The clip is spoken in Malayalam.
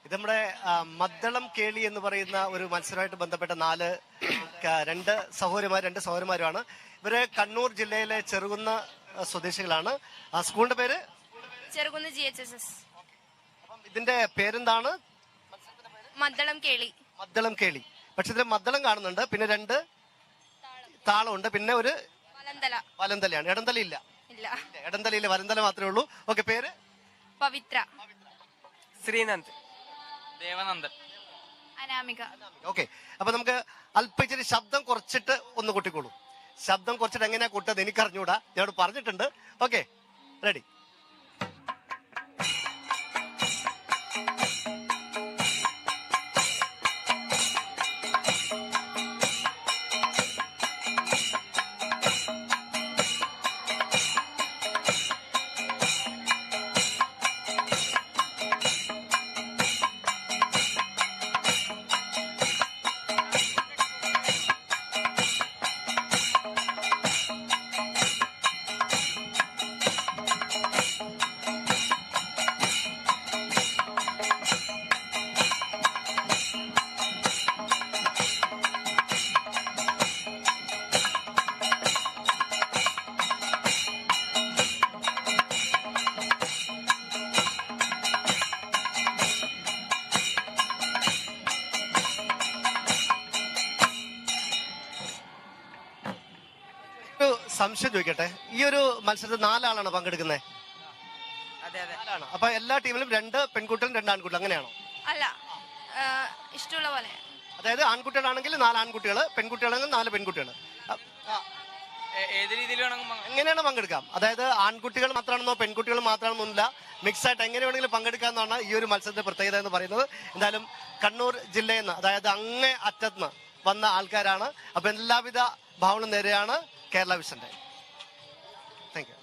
ഇത് നമ്മുടെ മദ്ദളം കേളി എന്ന് പറയുന്ന ഒരു മത്സരമായിട്ട് ബന്ധപ്പെട്ട രണ്ട് സഹോദരിമാരുമാണ്. ഇവര് കണ്ണൂർ ജില്ലയിലെ ചെറുകുന്ന സ്വദേശികളാണ്. സ്കൂളിന്റെ പേര് ചെറുകുന്ന് GHSS. ഇതിന്റെ പേരെന്താണ്? മദ്ദളം കേളി. മദ്ദളം കേളി. പക്ഷെ ഇതിൽ മദ്ദളം കാണുന്നുണ്ട്, പിന്നെ രണ്ട് താളമുണ്ട്, പിന്നെ ഒരു വലന്തലയാണ്. ഇടന്തല ഇല്ല. ഇടന്തലയില്ല, വലന്തല മാത്രമേ ഉള്ളൂ. ഓക്കെ, പേര്? പവിത്ര. ശ്രീനന്ദ്. ദേവനന്ദൻ. അനാമിക. ഓക്കെ, അപ്പൊ നമുക്ക് അല്പം ഇച്ചിരി ശബ്ദം കുറച്ചിട്ട് ഒന്ന് കൂട്ടിക്കോളൂ. ശബ്ദം കുറച്ചിട്ട് എങ്ങനെയാ കൂട്ടത് എനിക്ക് അറിഞ്ഞൂടാ, ഞാൻ പറഞ്ഞിട്ടുണ്ട്. Okay, ready? സംശയം ചോദിക്കട്ടെ, ഈ ഒരു മത്സരത്തിൽ 4 ആളാണ് പങ്കെടുക്കുന്നത്? നാലാണ്. അപ്പൊ എല്ലാ ടീമിലും 2 പെൺകുട്ടികളും 2 ആൺകുട്ടികളും അങ്ങനെയാണോ? അല്ല, ഇഷ്ടമുള്ള പോലെ. അതായത് ആൺകുട്ടികളാണെങ്കിൽ 4 ആൺകുട്ടികൾ, പെൺകുട്ടികളാണെങ്കിൽ 4 പെൺകുട്ടികൾ. ഏത് രീതിയിൽ എങ്ങനെയാണ് പങ്കെടുക്കാം? അതായത് ആൺകുട്ടികൾ മാത്രമാണെന്നോ പെൺകുട്ടികൾ മാത്രമാണെന്നൊന്നുമില്ല, മിക്സ് ആയിട്ട് എങ്ങനെ വേണമെങ്കിലും പങ്കെടുക്കാമെന്നാണ് ഈ ഒരു മത്സരത്തിന്റെ പ്രത്യേകത എന്ന് പറയുന്നത്. എന്തായാലും കണ്ണൂർ ജില്ലയിൽ നിന്ന്, അതായത് അങ്ങേ അറ്റത്ത് വന്ന ആൾക്കാരാണ്. അപ്പൊ എല്ലാവിധ ഭാവനയും നേരെയാണ് കേരള വിഷന്റെ. Thank you.